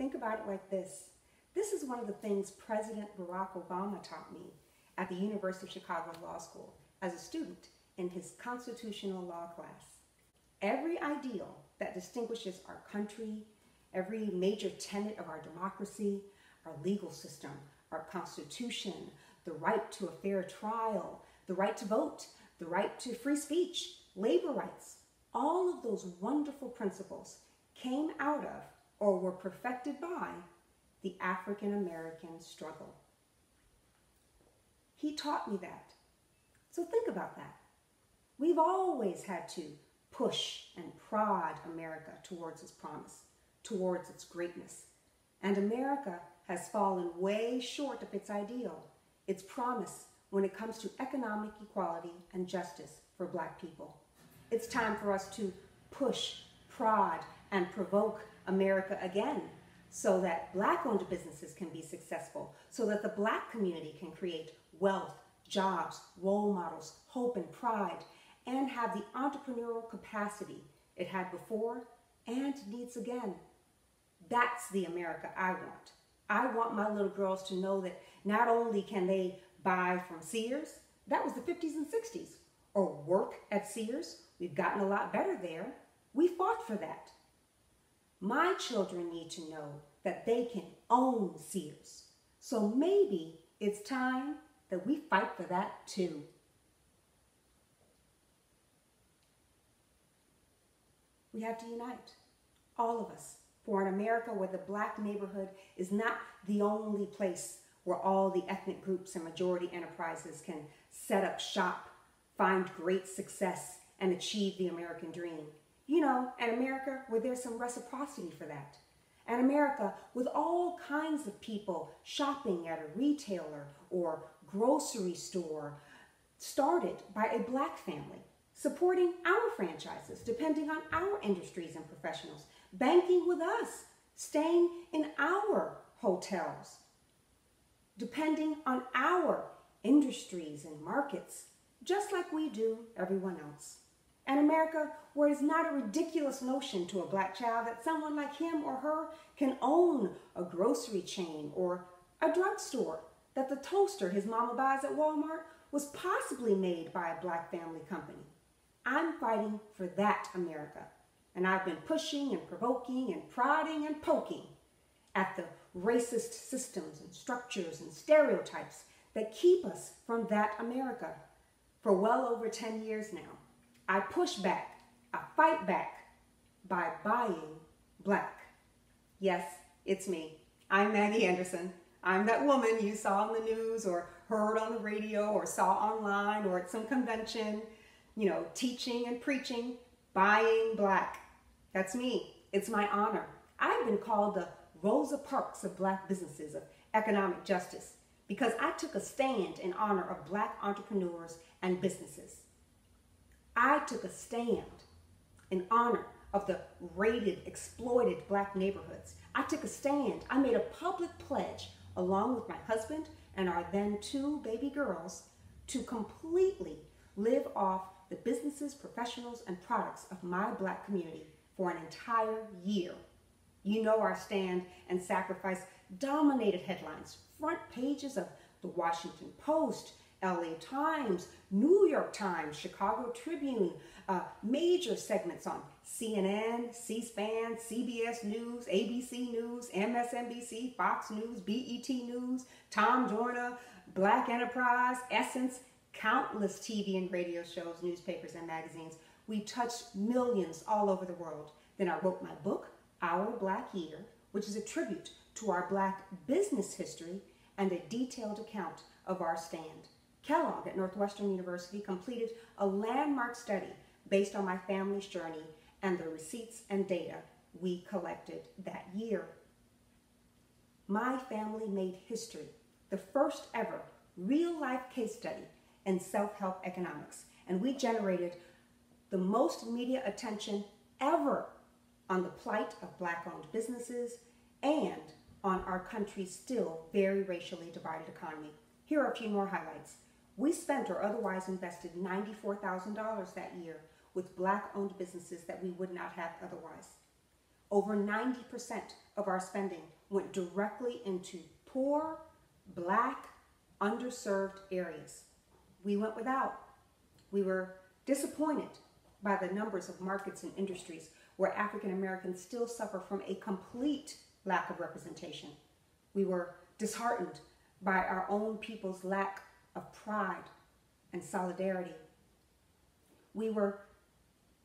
think about it like this. This is one of the things President Barack Obama taught me at the University of Chicago Law School as a student in his constitutional law class. Every ideal that distinguishes our country, every major tenet of our democracy, our legal system, our constitution, the right to a fair trial, the right to vote, the right to free speech, labor rights, all of those wonderful principles came out of or were perfected by the African American struggle. He taught me that. So think about that. We've always had to push and prod America towards its promise, towards its greatness. And America has fallen way short of its ideal, its promise, when it comes to economic equality and justice for Black people. It's time for us to push, prod, and provoke America again so that Black-owned businesses can be successful, so that the Black community can create wealth, jobs, role models, hope, and pride, and have the entrepreneurial capacity it had before and needs again. That's the America I want. I want my little girls to know that not only can they buy from Sears, that was the 50s and 60s, or work at Sears. We've gotten a lot better there. We fought for that. My children need to know that they can own Sears. So maybe it's time that we fight for that too. We have to unite, all of us, for an America where the Black neighborhood is not the only place where all the ethnic groups and majority enterprises can set up shop, find great success, and achieve the American dream. You know, an America where there's some reciprocity for that. An America with all kinds of people shopping at a retailer or grocery store, started by a Black family, supporting our franchises, depending on our industries and professionals, banking with us, staying in our hotels, depending on our industries and markets, just like we do everyone else. An America where it's not a ridiculous notion to a Black child that someone like him or her can own a grocery chain or a drugstore, that the toaster his mama buys at Walmart was possibly made by a Black family company. I'm fighting for that America, and I've been pushing and provoking and prodding and poking at the racist systems and structures and stereotypes that keep us from that America for well over 10 years now. I push back, I fight back by buying Black. Yes, it's me. I'm Maggie Anderson. I'm that woman you saw on the news or heard on the radio or saw online or at some convention, you know, teaching and preaching, buying Black. That's me. It's my honor. I've been called the Rosa Parks of Black businesses, of economic justice, because I took a stand in honor of Black entrepreneurs and businesses. I took a stand in honor of the raided, exploited Black neighborhoods. I took a stand. I made a public pledge, along with my husband and our then 2 baby girls, to completely live off the businesses, professionals, and products of my Black community for an entire year. You know our stand and sacrifice dominated headlines, front pages of the Washington Post, LA Times, New York Times, Chicago Tribune, major segments on CNN, C-SPAN, CBS News, ABC News, MSNBC, Fox News, BET News, Tom Joyner, Black Enterprise, Essence, countless TV and radio shows, newspapers, and magazines. We touched millions all over the world. Then I wrote my book, Our Black Year, which is a tribute to our Black business history and a detailed account of our stand. Calll at Northwestern University completed a landmark study based on my family's journey and the receipts and data we collected that year. My family made history, the first ever real-life case study in self-help economics, and we generated the most media attention ever on the plight of Black-owned businesses and on our country's still very racially divided economy. Here are a few more highlights. We spent or otherwise invested $94,000 that year with Black-owned businesses that we would not have otherwise. Over 90% of our spending went directly into poor, Black, underserved areas. We went without. We were disappointed by the numbers of markets and industries where African Americans still suffer from a complete lack of representation. We were disheartened by our own people's lack of pride and solidarity. We were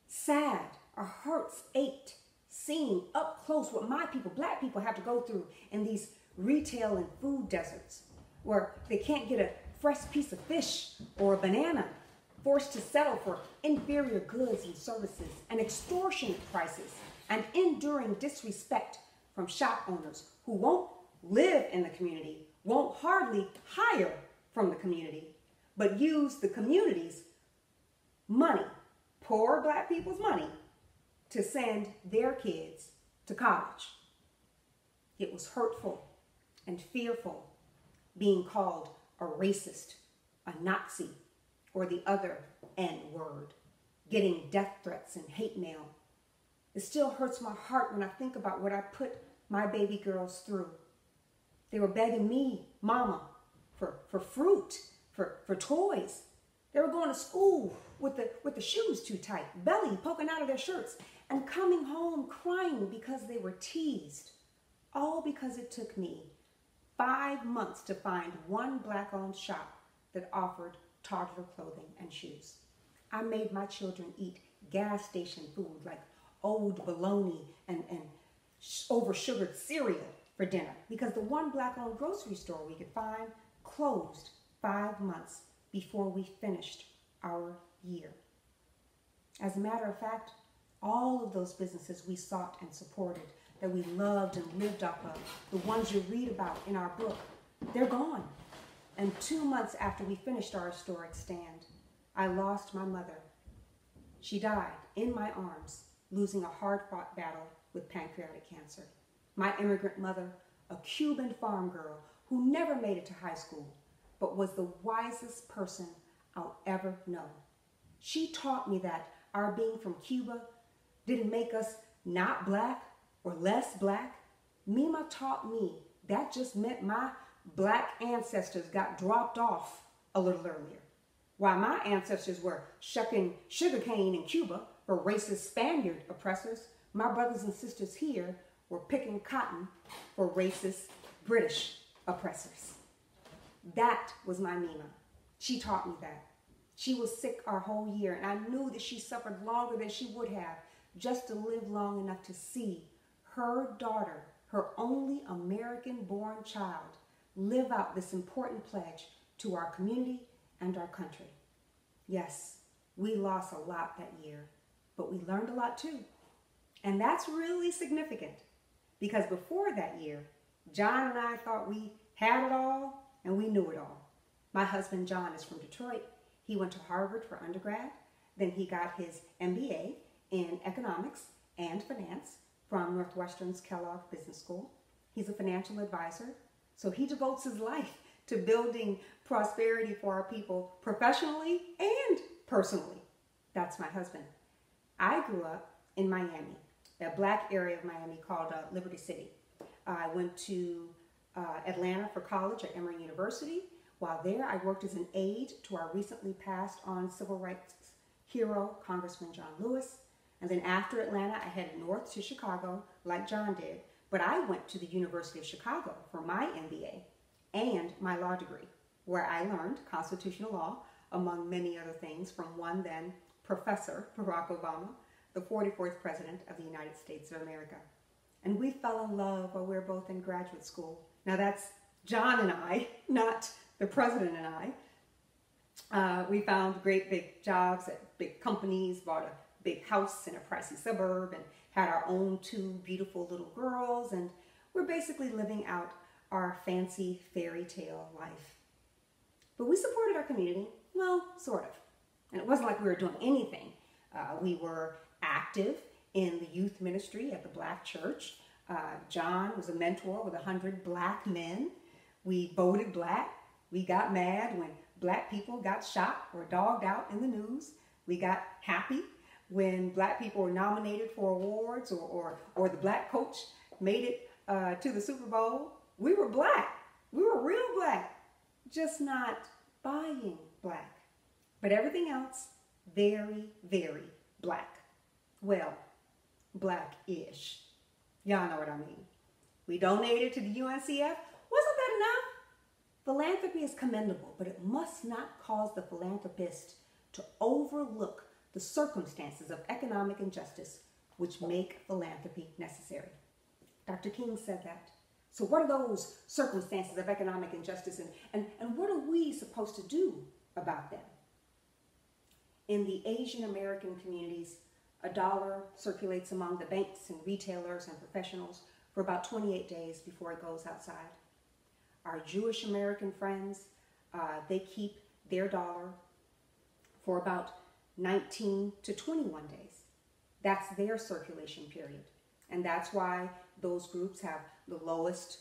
sad. Our hearts ached seeing up close what my people, Black people, have to go through in these retail and food deserts where they can't get a fresh piece of fish or a banana, forced to settle for inferior goods and services and extortionate prices and enduring disrespect from shop owners who won't live in the community, won't hardly hire from the community, but use the community's money, poor Black people's money, to send their kids to college. It was hurtful and fearful being called a racist, a Nazi, or the other N word, getting death threats and hate mail. It still hurts my heart when I think about what I put my baby girls through. They were begging me, Mama, for fruit, for toys. They were going to school with the shoes too tight, belly poking out of their shirts, and coming home crying because they were teased. All because it took me 5 months to find one Black-owned shop that offered toddler clothing and shoes. I made my children eat gas station food like old bologna and over-sugared cereal for dinner because the one Black-owned grocery store we could find closed 5 months before we finished our year. As a matter of fact, all of those businesses we sought and supported, that we loved and lived off of, the ones you read about in our book, they're gone. And 2 months after we finished our historic stand, I lost my mother. She died in my arms, losing a hard-fought battle with pancreatic cancer. My immigrant mother, a Cuban farm girl who never made it to high school, but was the wisest person I'll ever know. She taught me that our being from Cuba didn't make us not Black or less Black. Mima taught me that just meant my Black ancestors got dropped off a little earlier. While my ancestors were shucking sugarcane in Cuba for racist Spaniard oppressors, my brothers and sisters here were picking cotton for racist British oppressors. That was my Mima. She taught me that. She was sick our whole year, and I knew that she suffered longer than she would have just to live long enough to see her daughter, her only American-born child, live out this important pledge to our community and our country. Yes, we lost a lot that year, but we learned a lot too. And that's really significant because before that year, John and I thought we had it all and we knew it all. My husband, John, is from Detroit. He went to Harvard for undergrad. Then he got his MBA in economics and finance from Northwestern's Calll Business School. He's a financial advisor. So he devotes his life to building prosperity for our people professionally and personally. That's my husband. I grew up in Miami, a Black area of Miami called Liberty City. I went to Atlanta for college at Emory University. While there, I worked as an aide to our recently passed on civil rights hero, Congressman John Lewis. And then after Atlanta, I headed north to Chicago, like John did. But I went to the University of Chicago for my MBA and my law degree, where I learned constitutional law, among many other things, from one then Professor Barack Obama, the 44th President of the United States of America. And we fell in love while we were both in graduate school. Now that's John and I, not the President and I. We found great big jobs at big companies, bought a big house in a pricey suburb, and had our own 2 beautiful little girls, and we're basically living out our fancy fairy tale life. But we supported our community, well, sort of. And it wasn't like we were doing anything. We were active in the youth ministry at the Black church. John was a mentor with 100 Black men. We voted Black. We got mad when Black people got shot or dogged out in the news. We got happy when black people were nominated for awards or the black coach made it to the Super Bowl. We were black. We were real black, just not buying black. But everything else, very, very black. Well, black-ish. Y'all know what I mean. We donated to the UNCF. Wasn't that enough? Philanthropy is commendable, but it must not cause the philanthropist to overlook the circumstances of economic injustice which make philanthropy necessary. Dr. King said that. So what are those circumstances of economic injustice, and what are we supposed to do about them? In the Asian American communities, a dollar circulates among the banks and retailers and professionals for about 28 days before it goes outside. Our Jewish American friends, they keep their dollar for about 19 to 21 days. That's their circulation period. And that's why those groups have the lowest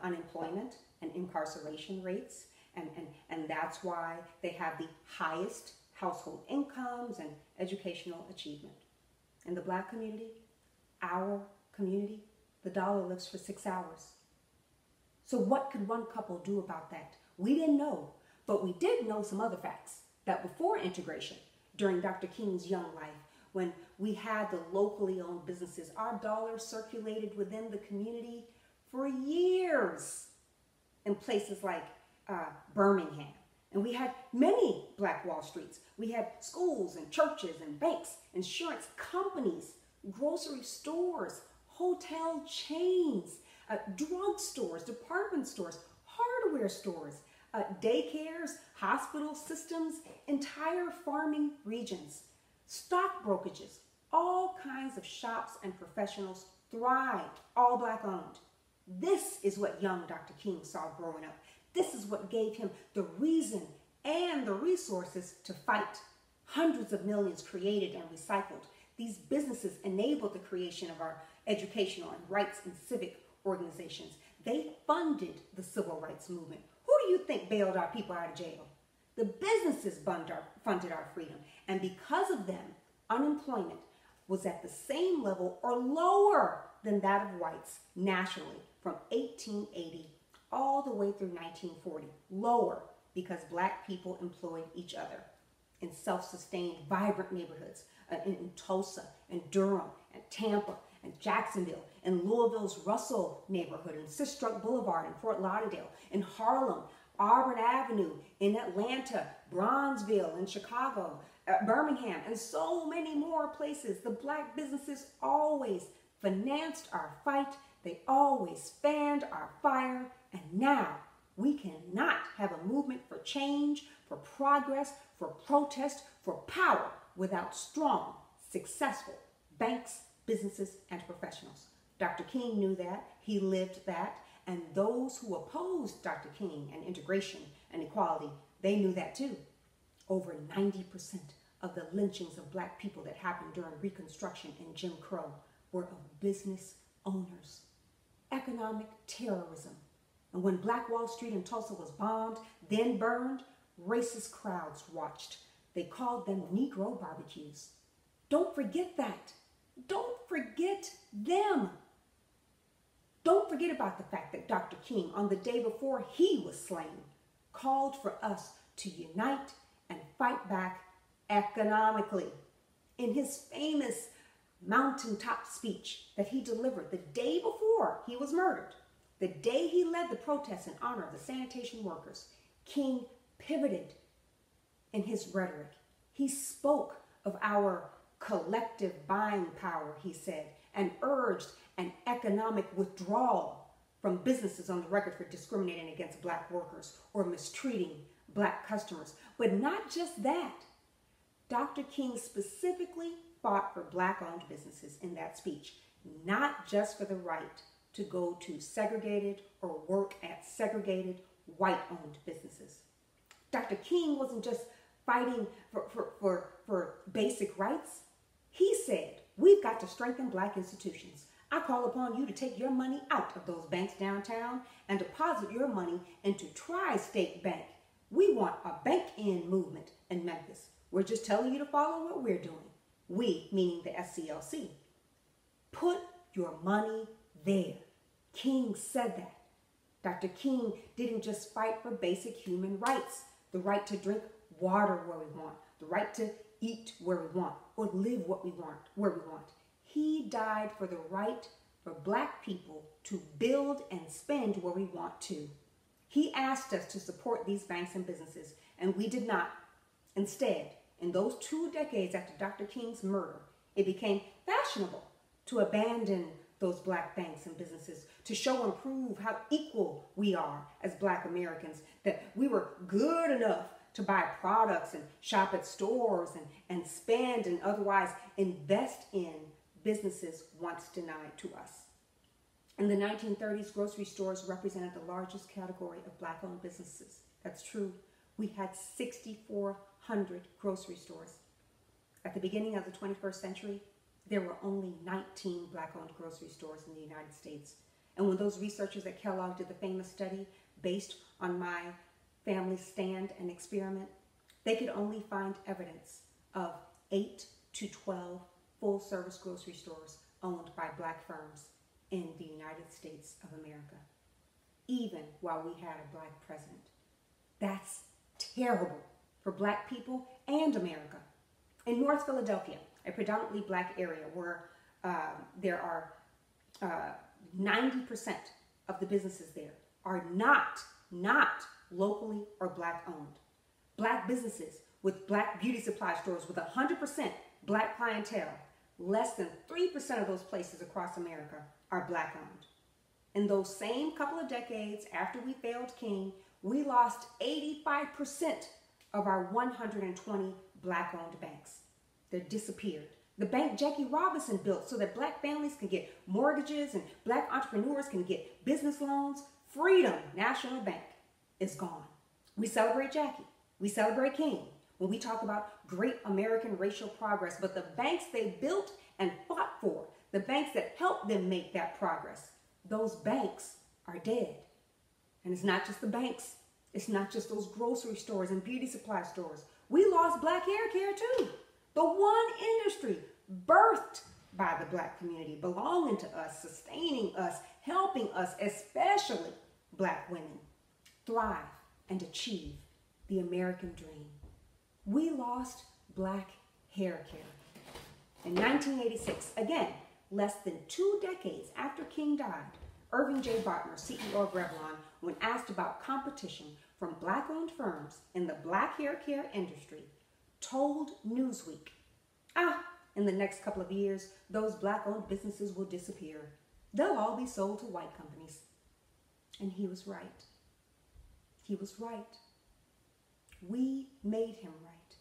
unemployment and incarceration rates. And that's why they have the highest household incomes and educational achievement. In the black community, our community, the dollar lives for 6 hours. So what could one couple do about that? We didn't know, but we did know some other facts. That before integration, during Dr. King's young life, when we had the locally owned businesses, our dollar circulated within the community for years in places like Birmingham. And we had many Black Wall Streets. We had schools and churches and banks, insurance companies, grocery stores, hotel chains, drugstores, department stores, hardware stores, daycares, hospital systems, entire farming regions, stock brokerages, all kinds of shops and professionals thrived, all black owned. This is what young Dr. King saw growing up. This is what gave him the reason and the resources to fight. Hundreds of millions created and recycled. These businesses enabled the creation of our educational and rights and civic organizations. They funded the civil rights movement. Who do you think bailed our people out of jail? The businesses funded our freedom. And because of them, unemployment was at the same level or lower than that of whites nationally from 1880 all the way through 1940. Lower because black people employed each other in self-sustained, vibrant neighborhoods in Tulsa and Durham and Tampa and Jacksonville, in Louisville's Russell neighborhood, in Sistrunk Boulevard in Fort Lauderdale, in Harlem, Auburn Avenue, in Atlanta, Bronzeville, in Chicago, Birmingham, and so many more places. The black businesses always financed our fight. They always fanned our fire. And now we cannot have a movement for change, for progress, for protest, for power without strong, successful banks, businesses, and professionals. Dr. King knew that. He lived that. And those who opposed Dr. King and integration and equality, they knew that too. Over 90% of the lynchings of black people that happened during Reconstruction and Jim Crow were of business owners. Economic terrorism. And when Black Wall Street in Tulsa was bombed, then burned, racist crowds watched. They called them Negro barbecues. Don't forget that. Don't forget them. Don't forget about the fact that Dr. King, on the day before he was slain, called for us to unite and fight back economically. In his famous mountaintop speech that he delivered the day before he was murdered, the day he led the protests in honor of the sanitation workers, King pivoted in his rhetoric. He spoke of our collective buying power, he said, and urged an economic withdrawal from businesses on the record for discriminating against black workers or mistreating black customers. But not just that. Dr. King specifically fought for black-owned businesses in that speech, not just for the right to go to segregated or work at segregated white-owned businesses. Dr. King wasn't just fighting for basic rights. He said, we've got to strengthen black institutions. I call upon you to take your money out of those banks downtown and deposit your money into Tri-State Bank. We want a bank-in movement in Memphis. We're just telling you to follow what we're doing. We, meaning the SCLC, put your money there. King said that. Dr. King didn't just fight for basic human rights, the right to drink water where we want, the right to eat where we want, or live what we want, where we want. He died for the right for Black people to build and spend where we want to. He asked us to support these banks and businesses, and we did not. Instead, in those 2 decades after Dr. King's murder, it became fashionable to abandon those Black banks and businesses, to show and prove how equal we are as Black Americans, that we were good enough to buy products and shop at stores and spend and otherwise invest in businesses once denied to us. In the 1930s, grocery stores represented the largest category of Black-owned businesses. That's true. We had 6,400 grocery stores. At the beginning of the 21st century, there were only 19 Black-owned grocery stores in the United States. And when those researchers at Calll did the famous study based on my family stand and experiment, they could only find evidence of 8 to 12 full-service grocery stores owned by Black firms in the United States of America, even while we had a Black president. That's terrible for Black people and America. In North Philadelphia, a predominantly Black area where there are 90% of the businesses there are not locally or Black owned. Black businesses with Black beauty supply stores with 100% Black clientele, less than 3% of those places across America are Black owned. In those same couple of decades after we failed King, we lost 85% of our 120 Black owned banks. They disappeared. The bank Jackie Robinson built so that Black families can get mortgages and Black entrepreneurs can get business loans, Freedom National Bank, is gone. We celebrate Jackie. We celebrate King when we talk about great American racial progress, but the banks they built and fought for, the banks that helped them make that progress, those banks are dead. And it's not just the banks. It's not just those grocery stores and beauty supply stores. We lost Black hair care too. The one industry birthed by the Black community, belonging to us, sustaining us, helping us, especially Black women, thrive and achieve the American dream. We lost Black hair care. In 1986, again, less than 2 decades after King died, Irving J. Botner, CEO of Revlon, when asked about competition from Black-owned firms in the Black hair care industry, told Newsweek, in the next couple of years, those Black-owned businesses will disappear. They'll all be sold to white companies. And he was right. He was right. We made him right.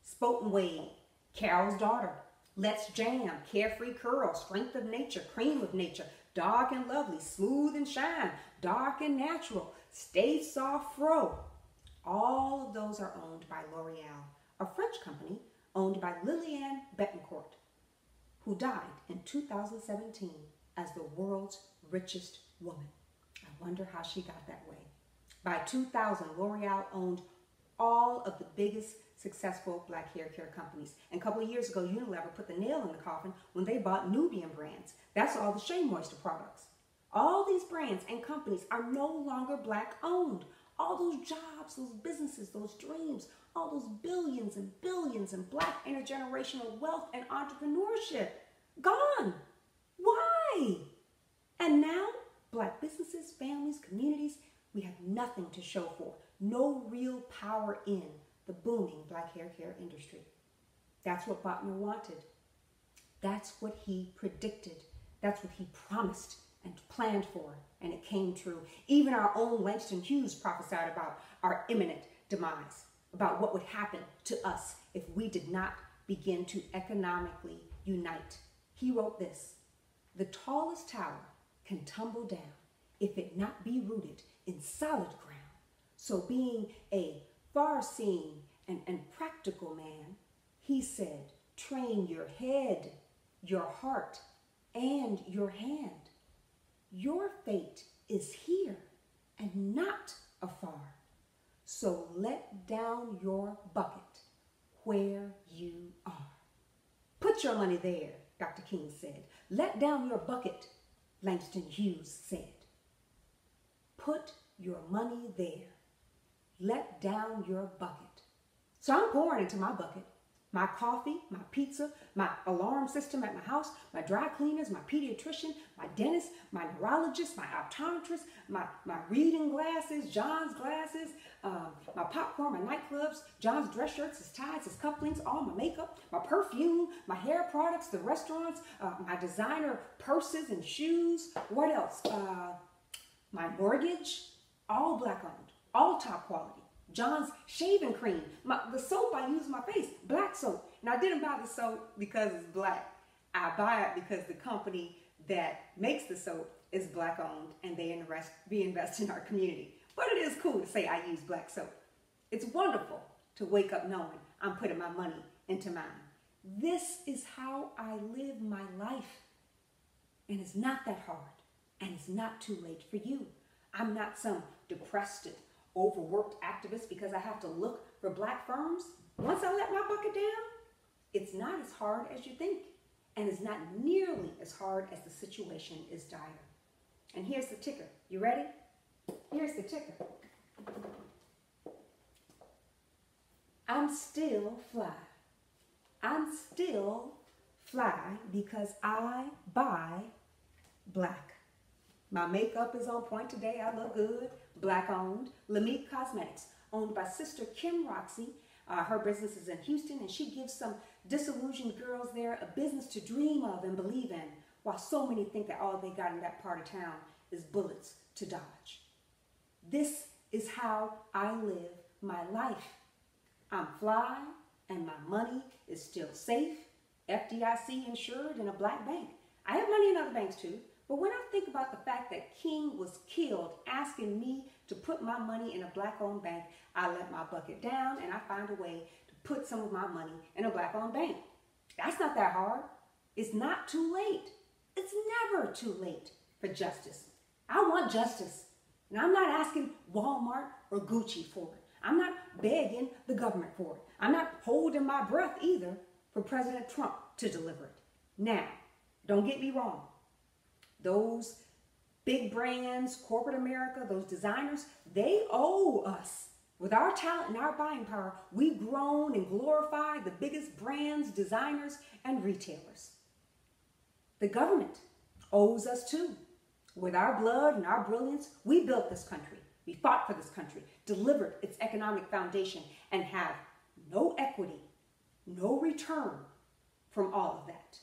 Spoken Wade, Carol's Daughter, Let's Jam, Carefree Curl, Strength of Nature, Cream of Nature, Dark and Lovely, Smooth and Shine, Dark and Natural, Stay Soft Fro. All of those are owned by L'Oreal, a French company owned by Liliane Bettencourt, who died in 2017 as the world's richest woman. I wonder how she got that way. By 2000, L'Oreal owned all of the biggest successful Black hair care companies. And a couple of years ago, Unilever put the nail in the coffin when they bought Nubian brands. That's all the Shea Moisture products. All these brands and companies are no longer Black owned. All those jobs, those businesses, those dreams, all those billions and billions in Black intergenerational wealth and entrepreneurship, gone. Why? And now, Black businesses, families, communities, we have nothing to show for. No real power in the booming Black hair care industry. That's what Botner wanted. That's what he predicted. That's what he promised and planned for, and it came true. Even our own Langston Hughes prophesied about our imminent demise, about what would happen to us if we did not begin to economically unite. He wrote this: "The tallest tower can tumble down if it not be rooted in solid ground. So being a far-seeing and practical man, he said, train your head, your heart, and your hand. Your fate is here and not afar. So let down your bucket where you are." Put your money there, Dr. King said. Let down your bucket, Langston Hughes said. Put your money there. Let down your bucket. So I'm pouring into my bucket. My coffee, my pizza, my alarm system at my house, my dry cleaners, my pediatrician, my dentist, my neurologist, my optometrist, my reading glasses, John's glasses, my popcorn, my nightclubs, John's dress shirts, his ties, his cufflinks, all my makeup, my perfume, my hair products, the restaurants, my designer purses and shoes. What else? My mortgage, all black owned, all top quality. John's shaving cream, the soap I use on my face, black soap. And I didn't buy the soap because it's black. I buy it because the company that makes the soap is black owned and they reinvest in our community. But it is cool to say I use black soap. It's wonderful to wake up knowing I'm putting my money into mine. This is how I live my life. And it's not that hard. And it's not too late for you. I'm not some depressed, overworked activist because I have to look for black firms. Once I let my bucket down, it's not as hard as you think. And it's not nearly as hard as the situation is dire. And here's the ticker. You ready? Here's the ticker. I'm still fly. I'm still fly because I buy black. My makeup is on point today. I look good. Black owned. Lamique Cosmetics, owned by Sister Kim Roxy. Her business is in Houston, and she gives some disillusioned girls there a business to dream of and believe in, while so many think that all they got in that part of town is bullets to dodge. This is how I live my life. I'm fly, and my money is still safe, FDIC insured in a black bank. I have money in other banks too. But when I think about the fact that King was killed asking me to put my money in a black-owned bank, I let my bucket down and I find a way to put some of my money in a black-owned bank. That's not that hard. It's not too late. It's never too late for justice. I want justice. And I'm not asking Walmart or Gucci for it. I'm not begging the government for it. I'm not holding my breath either for President Trump to deliver it. Now, don't get me wrong. Those big brands, corporate America, those designers, they owe us. With our talent and our buying power, we've grown and glorified the biggest brands, designers, and retailers. The government owes us too. With our blood and our brilliance, we built this country. We fought for this country, delivered its economic foundation, and have no equity, no return from all of that.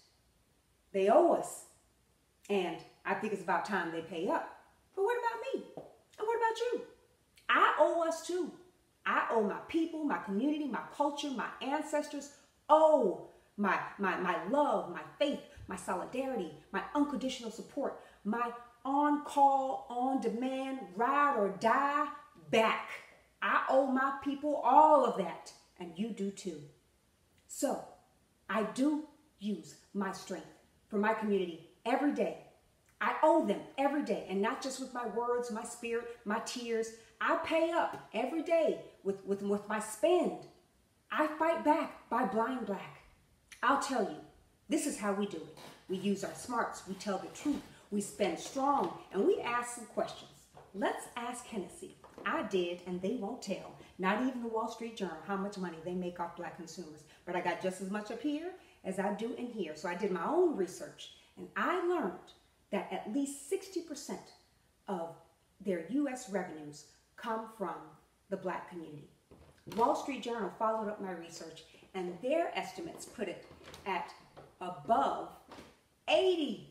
They owe us. And I think it's about time they pay up. But what about me? And what about you? I owe us too. I owe my people, my community, my culture, my ancestors, owe my love, my faith, my solidarity, my unconditional support, my on-call, on-demand, ride or die back. I owe my people all of that, and you do too. So I do use my strength for my community every day. I owe them every day, and not just with my words, my spirit, my tears. I pay up every day with my spend. I fight back by blind black. I'll tell you, this is how we do it. We use our smarts, we tell the truth, we spend strong, and we ask some questions. Let's ask Hennessy. I did, and they won't tell. Not even the Wall Street Journal, how much money they make off black consumers. But I got just as much up here as I do in here. So I did my own research, and I learned that at least 60% of their U.S. revenues come from the black community. Wall Street Journal followed up my research, and their estimates put it at above 80%.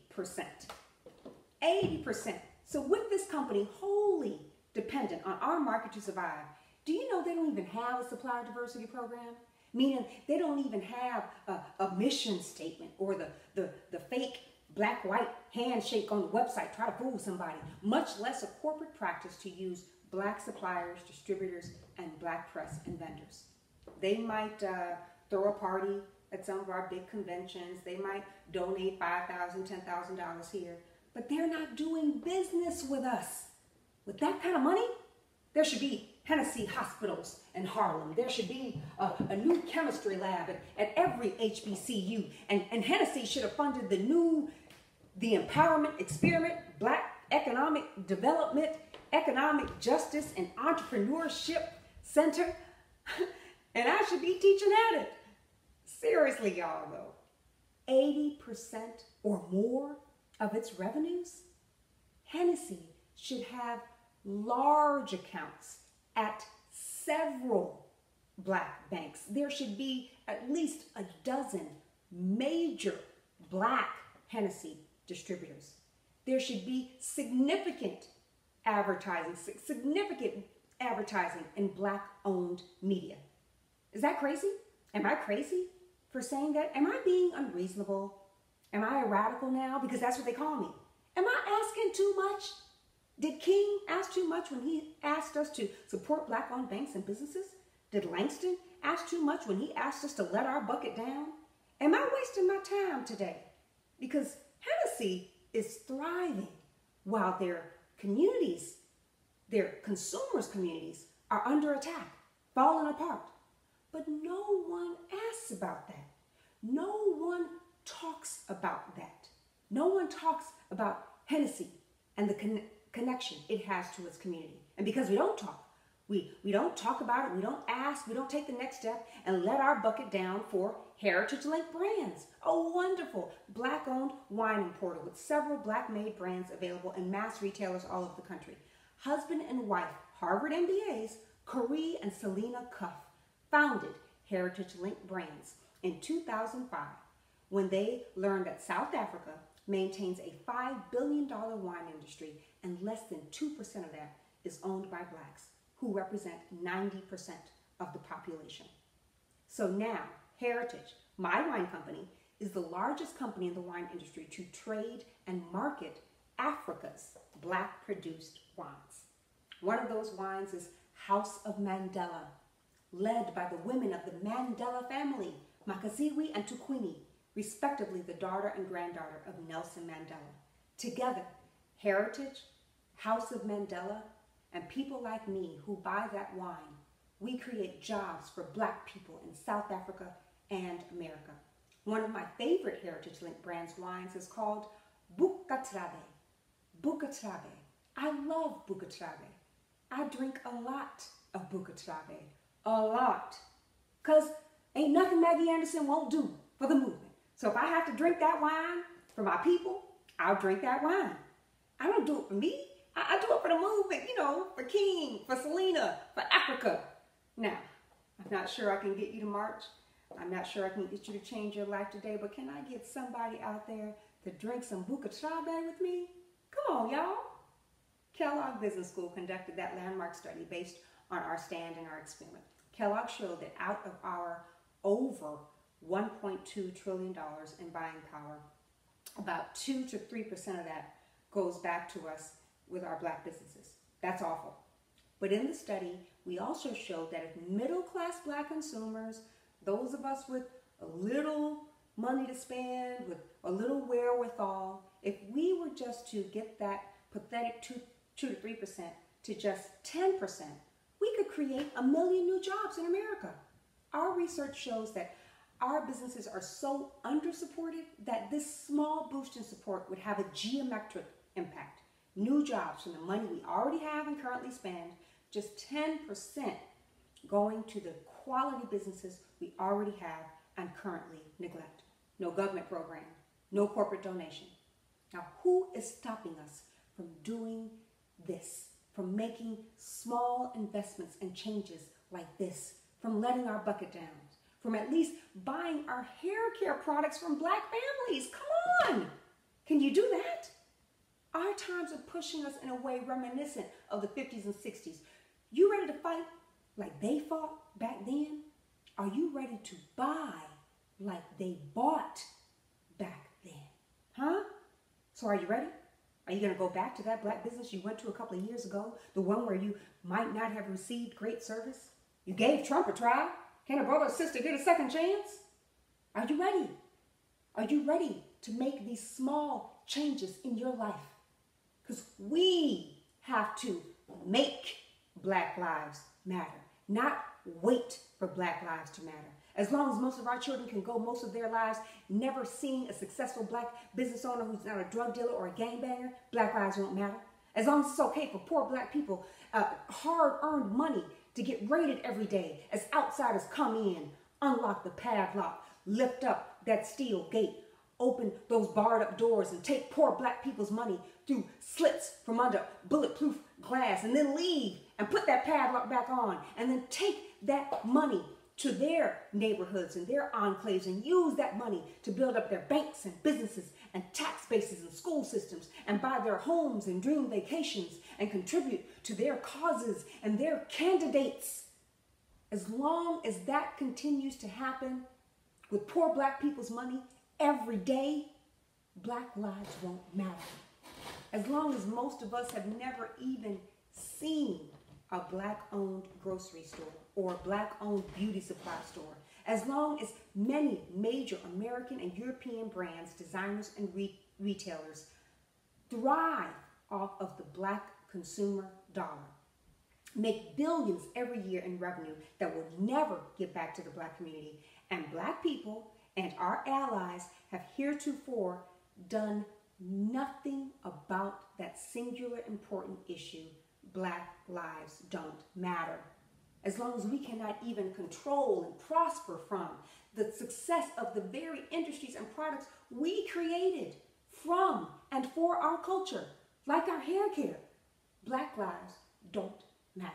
80%. So with this company wholly dependent on our market to survive, do you know they don't even have a supplier diversity program? Meaning they don't even have a mission statement or the fake black-white handshake on the website, try to fool somebody, much less a corporate practice to use black suppliers, distributors, and black press and vendors. They might throw a party at some of our big conventions. They might donate $5,000, $10,000 here, but they're not doing business with us. With that kind of money, there should be Hennessy hospitals in Harlem. There should be a new chemistry lab at every HBCU. And Hennessy should have funded the empowerment experiment, Black economic development, economic justice, and entrepreneurship center. And I should be teaching at it. Seriously, y'all, though, 80% or more of its revenues, Hennessy should have large accounts at several Black banks. There should be at least a dozen major Black Hennessy distributors. There should be significant advertising in Black-owned media. Is that crazy? Am I crazy for saying that? Am I being unreasonable? Am I a radical now? Because that's what they call me. Am I asking too much? Did King ask too much when he asked us to support Black-owned banks and businesses? Did Langston ask too much when he asked us to let our bucket down? Am I wasting my time today? Because Hennessy is thriving while their communities, their consumers' communities, are under attack, falling apart. But no one asks about that. No one talks about that. No one talks about Hennessy and the connection it has to its community. And because we don't talk, we don't talk about it, we don't ask, we don't take the next step and let our bucket down for Heritage Link Brands, a wonderful Black-owned wine importer with several Black-made brands available in mass retailers all over the country. Husband and wife, Harvard MBAs, Corey and Selena Cuff, founded Heritage Link Brands in 2005 when they learned that South Africa maintains a $5 billion wine industry and less than 2% of that is owned by Blacks, who represent 90% of the population. So now, Heritage, my wine company, is the largest company in the wine industry to trade and market Africa's Black-produced wines. One of those wines is House of Mandela, led by the women of the Mandela family, Makaziwe and Tukwini, respectively the daughter and granddaughter of Nelson Mandela. Together, Heritage, House of Mandela, and people like me who buy that wine, we create jobs for Black people in South Africa and America. One of my favorite Heritage Link Brands wines is called Bukatrabe. Bukatrabe. I love Bukatrabe. I drink a lot of Bukatrabe. A lot. Because ain't nothing Maggie Anderson won't do for the movement. So if I have to drink that wine for my people, I'll drink that wine. I don't do it for me. I do it for the movement, you know, for King, for Selena, for Africa. Now, I'm not sure I can get you to march. I'm not sure I can get you to change your life today, but can I get somebody out there to drink some Bukatrabe with me? Come on, y'all. Kellogg Business School conducted that landmark study based on our stand and our experiment. Kellogg showed that out of our over $1.2 trillion in buying power, about 2 to 3% of that goes back to us with our Black businesses. That's awful. But in the study, we also showed that if middle-class Black consumers, those of us with a little money to spend, with a little wherewithal, if we were just to get that pathetic 2 to 3% to just 10%, we could create 1 million new jobs in America. Our research shows that our businesses are so under-supported that this small boost in support would have a geometric impact. New jobs from the money we already have and currently spend, just 10% going to the quality businesses we already have and currently neglect. No government program, no corporate donation. Now, who is stopping us from doing this, from making small investments and changes like this, from letting our bucket down, from at least buying our hair care products from Black families? Come on! Can you do that? Our times are pushing us in a way reminiscent of the 50s and 60s. You ready to fight like they fought back then? Are you ready to buy like they bought back then? Huh? So are you ready? Are you going to go back to that Black business you went to a couple of years ago? The one where you might not have received great service? You gave Trump a try. Can a brother or sister get a second chance? Are you ready? Are you ready to make these small changes in your life? Because we have to make Black lives matter. Not wait for Black lives to matter. As long as most of our children can go most of their lives never seeing a successful Black business owner who's not a drug dealer or a gangbanger, Black lives won't matter. As long as it's okay for poor Black people, hard-earned money to get raided every day as outsiders come in, unlock the padlock, lift up that steel gate, open those barred up doors and take poor Black people's money through slits from under bulletproof glass and then leave and put that padlock back on and then take that money to their neighborhoods and their enclaves and use that money to build up their banks and businesses and tax bases and school systems and buy their homes and dream vacations and contribute to their causes and their candidates. As long as that continues to happen with poor Black people's money every day, Black lives won't matter. As long as most of us have never even seen a Black-owned grocery store or a Black-owned beauty supply store, as long as many major American and European brands, designers, and retailers thrive off of the Black consumer dollar, make billions every year in revenue that will never give back to the Black community, and Black people and our allies have heretofore done nothing about that singular important issue, Black lives don't matter. As long as we cannot even control and prosper from the success of the very industries and products we created from and for our culture, like our hair care, Black lives don't matter.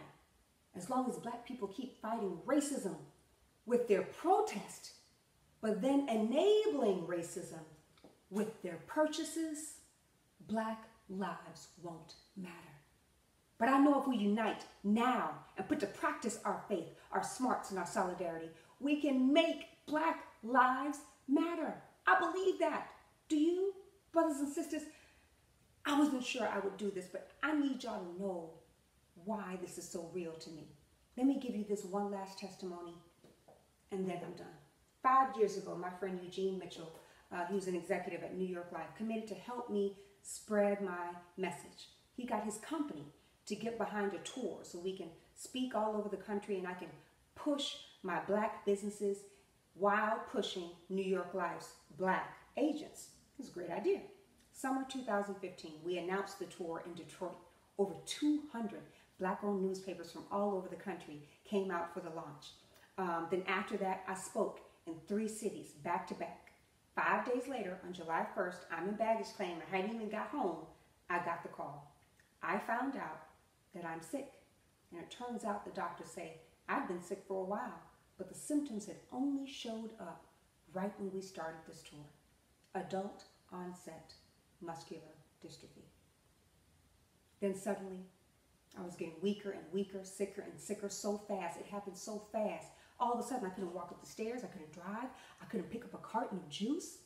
As long as Black people keep fighting racism with their protest, but then enabling racism with their purchases, Black lives won't matter. But I know if we unite now and put to practice our faith, our smarts, and our solidarity, we can make Black lives matter. I believe that. Do you, brothers and sisters? I wasn't sure I would do this, but I need y'all to know why this is so real to me. Let me give you this one last testimony, and then I'm done. 5 years ago, my friend Eugene Mitchell, he was an executive at New York Life, committed to help me spread my message. He got his company to get behind a tour so we can speak all over the country and I can push my Black businesses while pushing New York Life's Black agents. It was a great idea. Summer 2015, we announced the tour in Detroit. Over 200 Black-owned newspapers from all over the country came out for the launch. Then after that, I spoke in 3 cities back to back. 5 days later, on July 1st, I'm in baggage claim. I hadn't even got home. I got the call. I found out that I'm sick. And it turns out the doctors say I've been sick for a while, but the symptoms had only showed up right when we started this tour. Adult onset muscular dystrophy. Then suddenly, I was getting weaker and weaker, sicker and sicker so fast. It happened so fast. All of a sudden, I couldn't walk up the stairs. I couldn't drive. I couldn't pick up a carton of juice.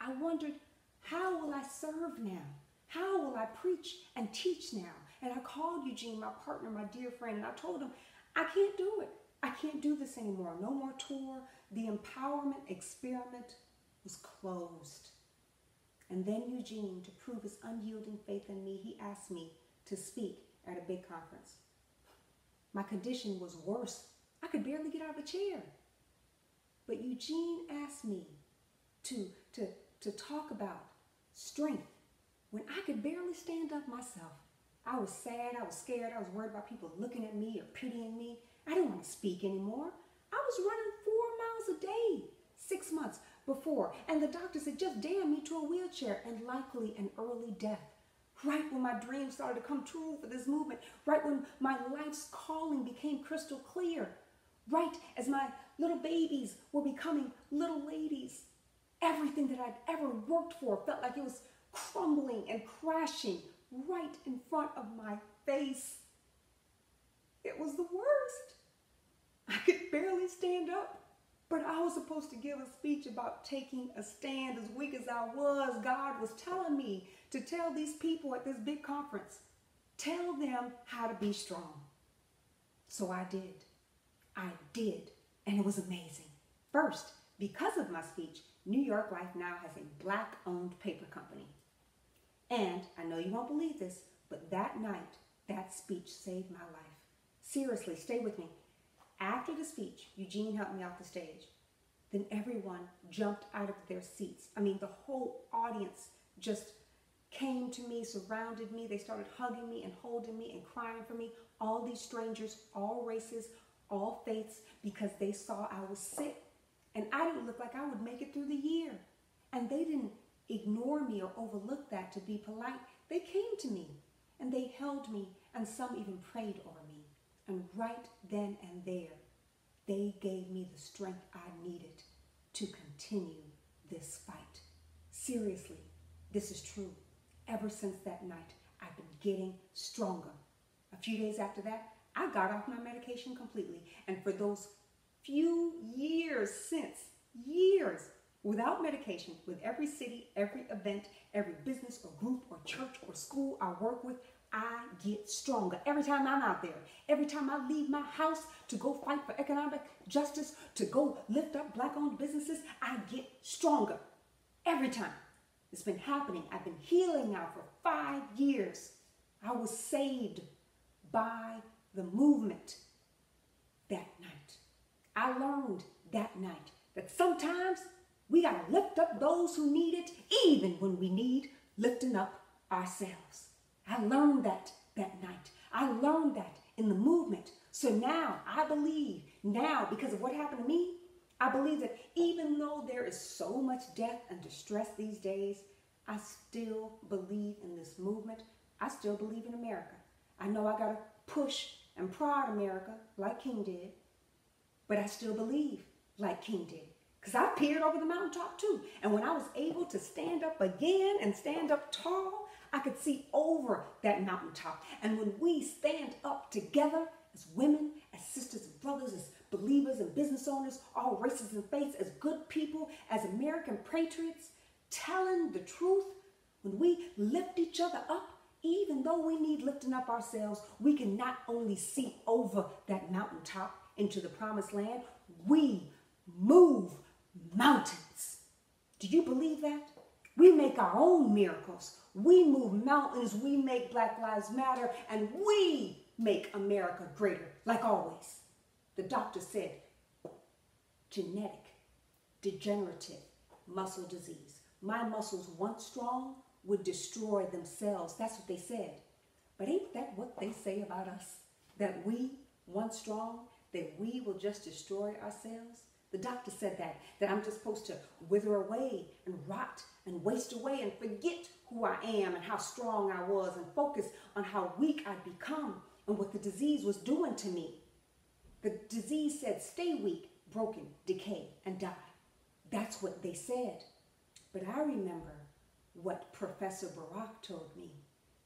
I wondered, how will I serve now? How will I preach and teach now? And I called Eugene, my partner, my dear friend, and I told him, I can't do it. I can't do this anymore. No more tour. The empowerment experiment was closed. And then Eugene, to prove his unyielding faith in me, he asked me to speak at a big conference. My condition was worse. I could barely get out of a chair. But Eugene asked me to talk about strength when I could barely stand up myself. I was sad, I was scared, I was worried about people looking at me or pitying me. I didn't want to speak anymore. I was running 4 miles a day 6 months before, and the doctor said, just damn me to a wheelchair and likely an early death. Right when my dreams started to come true for this movement, right when my life's calling became crystal clear, right as my little babies were becoming little ladies, everything that I'd ever worked for felt like it was crumbling and crashing right in front of my face. It was the worst. I could barely stand up, but I was supposed to give a speech about taking a stand. As weak as I was, God was telling me to tell these people at this big conference, tell them how to be strong. So I did. I did, and it was amazing. First, because of my speech, New York Life now has a Black-owned paper company. And I know you won't believe this, but that night, that speech saved my life. Seriously, stay with me. after the speech, Eugene helped me off the stage. Then everyone jumped out of their seats. I mean, the whole audience just came to me, surrounded me. They started hugging me and holding me and crying for me. All these strangers, all races, all faiths, because they saw I was sick. And I didn't look like I would make it through the year. And they didn't ignore me or overlook that to be polite. They came to me and they held me, and some even prayed over me. And right then and there, they gave me the strength I needed to continue this fight. Seriously, this is true. Ever since that night, I've been getting stronger. A few days after that, I got off my medication completely. And for those few years since, years without medication, with every city, every event, every business or group or church or school I work with, I get stronger. Every time I'm out there, every time I leave my house to go fight for economic justice, to go lift up Black-owned businesses, I get stronger. Every time. It's been happening. I've been healing now for 5 years. I was saved by the movement that night. I learned that night that sometimes we got to lift up those who need it, even when we need lifting up ourselves. I learned that night. I learned that in the movement. So now I believe, now because of what happened to me, I believe that even though there is so much death and distress these days, I still believe in this movement. I still believe in America. I know I got to push and prod America like King did, but I still believe like King did. Because I peered over the mountaintop too. And when I was able to stand up again and stand up tall, I could see over that mountaintop. And when we stand up together as women, as sisters and brothers, as believers and business owners, all races and faiths, as good people, as American patriots, telling the truth, when we lift each other up, even though we need lifting up ourselves, we can not only see over that mountaintop into the promised land, we move mountains. Do you believe that? We make our own miracles. We move mountains. We make Black Lives Matter, and we make America greater, like always. The doctor said, genetic, degenerative muscle disease. My muscles, once strong, would destroy themselves. That's what they said. But ain't that what they say about us? That we, once strong, that we will just destroy ourselves? The doctor said that I'm just supposed to wither away and rot and waste away and forget who I am and how strong I was and focus on how weak I'd become and what the disease was doing to me. The disease said, stay weak, broken, decay, and die. That's what they said. But I remember what Professor Barack told me,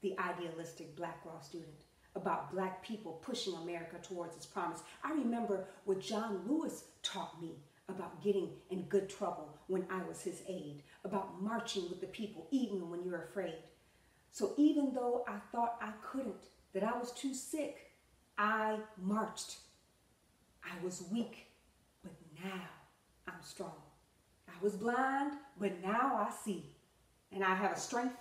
the idealistic Black law student, about Black people pushing America towards its promise. I remember what John Lewis taught me about getting in good trouble when I was his aide, about marching with the people even when you're afraid. So even though I thought I couldn't, that I was too sick, I marched. I was weak, but now I'm strong. I was blind, but now I see. And I have a strength,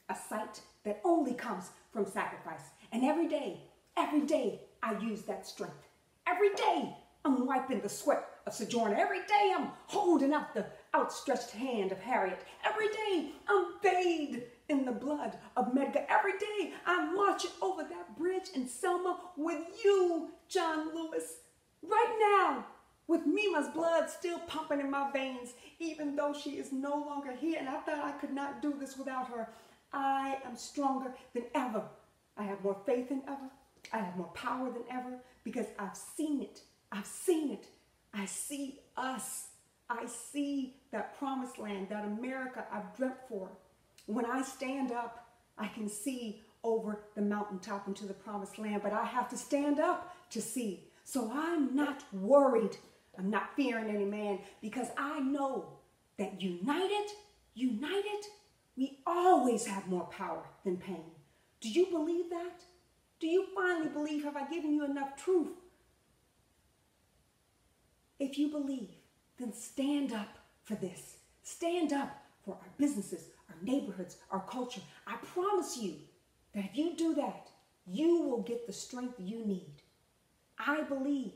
a sight that only comes from sacrifice. And every day I use that strength. Every day I'm wiping the sweat of Sojourner. Every day I'm holding out the outstretched hand of Harriet. Every day I'm bathed in the blood of Medgar. Every day I'm marching over that bridge in Selma with you, John Lewis. Right now, with Mima's blood still pumping in my veins, even though she is no longer here, and I thought I could not do this without her. I am stronger than ever. I have more faith than ever. I have more power than ever because I've seen it. I've seen it. I see us. I see that promised land, that America I've dreamt for. When I stand up, I can see over the mountaintop into the promised land, but I have to stand up to see. So I'm not worried. I'm not fearing any man because I know that united, we always have more power than pain. Do you believe that? Do you finally believe? Have I given you enough truth? If you believe, then stand up for this. Stand up for our businesses, our neighborhoods, our culture. I promise you that if you do that, you will get the strength you need. I believe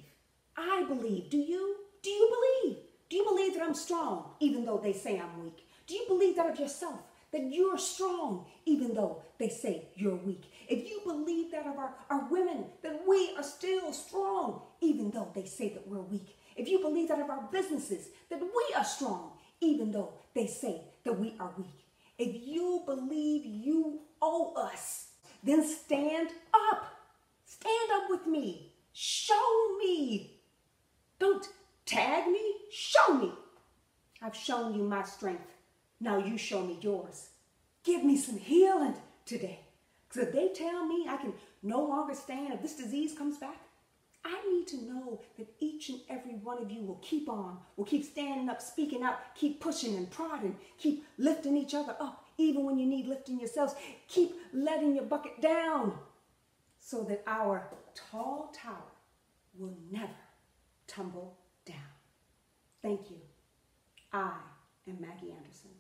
I believe. Do you? Do you believe? Do you believe that I'm strong, even though they say I'm weak? Do you believe that of yourself, that you're strong, even though they say you're weak? If you believe that of our women, that we are still strong, even though they say that we're weak. If you believe that of our businesses, that we are strong, even though they say that we are weak. If you believe you owe us, then stand up. Stand up with me. Show me. Don't tag me. Show me. I've shown you my strength. Now you show me yours. Give me some healing today. Because if they tell me I can no longer stand, if this disease comes back, I need to know that each and every one of you will keep on, will keep standing up, speaking out, keep pushing and prodding, keep lifting each other up, even when you need lifting yourselves. Keep letting your bucket down so that our tall tower will never tumble down. Thank you. I am Maggie Anderson.